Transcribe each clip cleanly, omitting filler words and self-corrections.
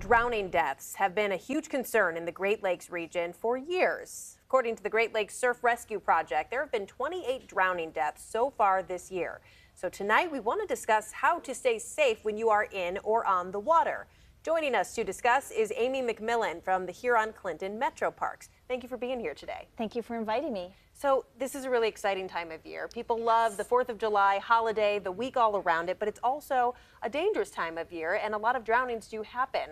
drowning deaths have been a huge concern in the Great Lakes region for years. According to the Great Lakes Surf Rescue Project, there have been 28 drowning deaths so far this year. So tonight we want to discuss how to stay safe when you are in or on the water. Joining us to discuss is Amy McMillian from the Huron-Clinton Metroparks. Thank you for being here today. Thank you for inviting me. So this is a really exciting time of year. People love the 4th of July holiday, the week all around it, but it's also a dangerous time of year, and a lot of drownings do happen.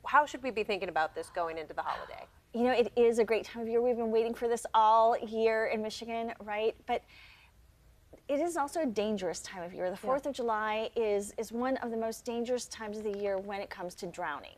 How should we be thinking about this going into the holiday? You know, it is a great time of year. We've been waiting for this all year in Michigan, right? But it is also a dangerous time of year. The 4th of July is one of the most dangerous times of the year when it comes to drowning.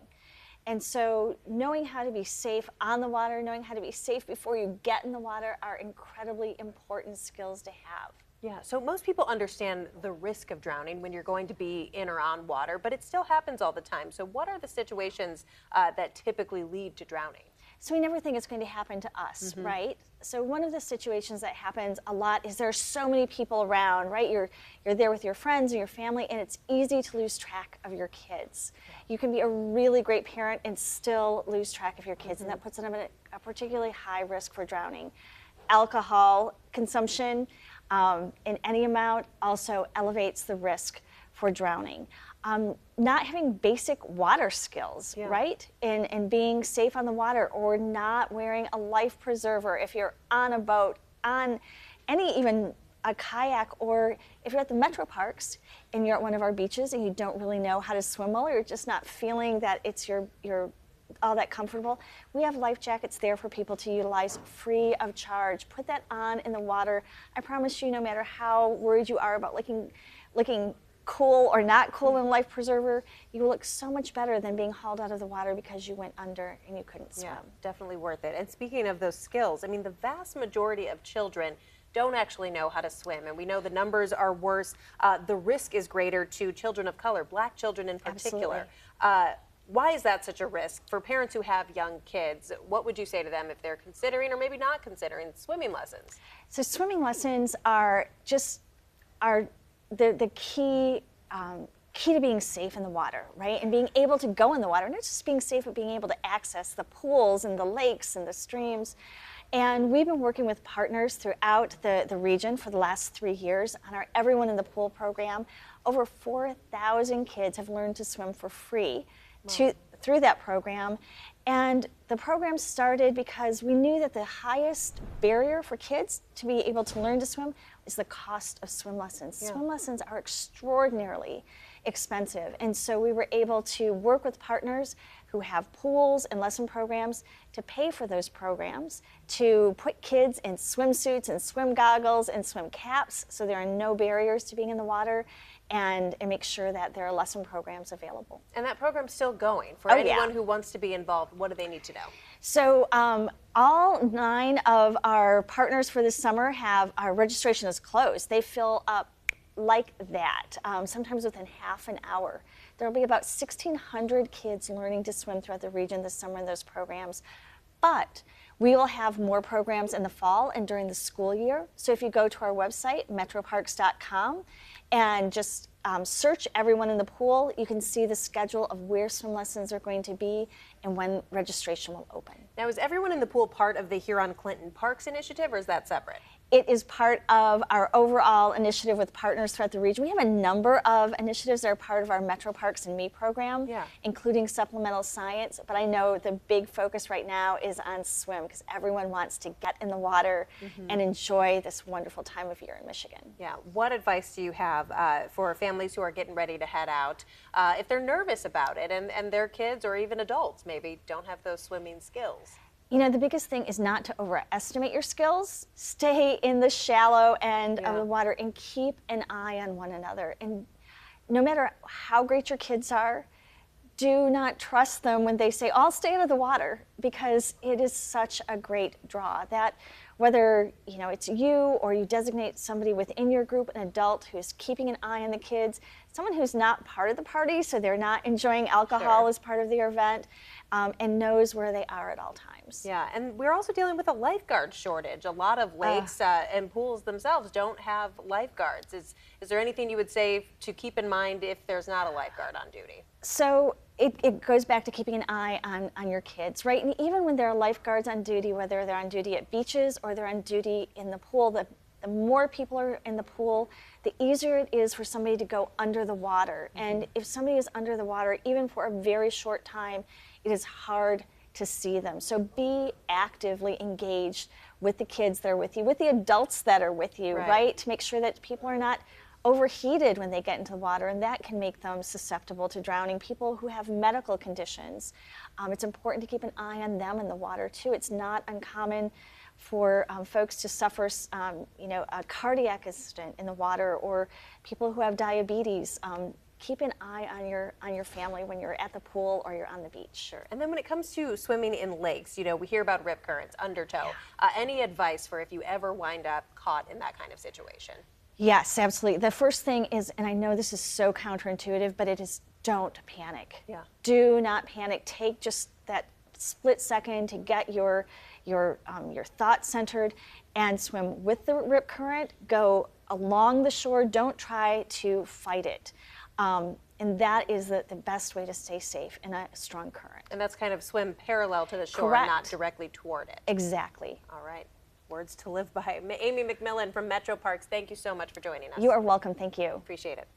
And so knowing how to be safe on the water, knowing how to be safe before you get in the water are incredibly important skills to have. Yeah, so most people understand the risk of drowning when you're going to be in or on water, but it still happens all the time. So what are the situations that typically lead to drowning? So we never think it's going to happen to us, right? So one of the situations that happens a lot is there are so many people around, right? You're there with your friends and your family, and it's easy to lose track of your kids. You can be a really great parent and still lose track of your kids, and that puts them at a particularly high risk for drowning. Alcohol consumption in any amount also elevates the risk for drowning. Not having basic water skills, right? And being safe on the water, or not wearing a life preserver if you're on a boat, on even a kayak, or if you're at the Metroparks and you're at one of our beaches and you don't really know how to swim well, or you're just not feeling that it's you're all that comfortable, we have life jackets there for people to utilize free of charge. Put that on in the water. I promise you, no matter how worried you are about looking cool or not cool in life preserver, you will look so much better than being hauled out of the water because you went under and you couldn't swim. Yeah, definitely worth it. And speaking of those skills, I mean, the vast majority of children don't actually know how to swim, and we know the numbers are worse. The risk is greater to children of color, Black children in particular. Why is that such a risk for parents who have young kids? What would you say to them if they're considering or maybe not considering swimming lessons? So swimming lessons are the key to being safe in the water, right? And being able to go in the water, not just being safe, but being able to access the pools and the lakes and the streams. And we've been working with partners throughout the region for the last 3 years on our Everyone in the Pool program. Over 4,000 kids have learned to swim for free through that program. And the program started because we knew that the highest barrier for kids to be able to learn to swim is the cost of swim lessons. Swim lessons are extraordinarily expensive. And so we were able to work with partners who have pools and lesson programs to pay for those programs, to put kids in swimsuits and swim goggles and swim caps so there are no barriers to being in the water, and make sure that there are lesson programs available. And that program's still going. For anyone who wants to be involved, what do they need to know? So all 9 of our partners for this summer our registration is closed. They fill up like that, sometimes within half an hour. There will be about 1,600 kids learning to swim throughout the region this summer in those programs. But we will have more programs in the fall and during the school year. So if you go to our website, metroparks.com, and just search Everyone in the Pool, you can see the schedule of where swim lessons are going to be and when registration will open. Now, is Everyone in the Pool part of the Huron-Clinton Parks initiative, or is that separate? It is part of our overall initiative with partners throughout the region. We have a number of initiatives that are part of our Metroparks and Me program, including supplemental science, but I know the big focus right now is on swim because everyone wants to get in the water and enjoy this wonderful time of year in Michigan. Yeah, what advice do you have for families who are getting ready to head out if they're nervous about it and their kids or even adults maybe don't have those swimming skills? You know, the biggest thing is not to overestimate your skills. Stay in the shallow end of the water and keep an eye on one another. And no matter how great your kids are, do not trust them when they say, I'll stay out of the water, because it is such a great draw that whether it's you or you designate somebody within your group, an adult who's keeping an eye on the kids, someone who's not part of the party, so they're not enjoying alcohol as part of the event, and knows where they are at all times. Yeah, and we're also dealing with a lifeguard shortage. A lot of lakes and pools themselves don't have lifeguards. Is there anything you would say to keep in mind if there's not a lifeguard on duty? So it goes back to keeping an eye on your kids, right? And even when there are lifeguards on duty, whether they're on duty at beaches or they're on duty in the pool, the more people are in the pool, the easier it is for somebody to go under the water. And if somebody is under the water, even for a very short time, it is hard to see them. So be actively engaged with the kids that are with you, with the adults that are with you, right? To make sure that people are not overheated when they get into the water, and that can make them susceptible to drowning. People who have medical conditions, it's important to keep an eye on them in the water too. It's not uncommon for folks to suffer, a cardiac accident in the water, or people who have diabetes. Keep an eye on your family when you're at the pool or you're on the beach. Sure. And then when it comes to swimming in lakes, we hear about rip currents, undertow. Any advice for if you ever wind up caught in that kind of situation? Yes, absolutely. The first thing is, and I know this is so counterintuitive, but it is, don't panic. Yeah. Do not panic. Take just that split second to get your thoughts centered and swim with the rip current. Go along the shore. Don't try to fight it. And that is the best way to stay safe in a strong current. And that's kind of swim parallel to the shore, Correct. not directly toward it. Exactly. All right. Words to live by. Amy McMillian from Metroparks, thank you so much for joining us. You are welcome. Thank you. Appreciate it.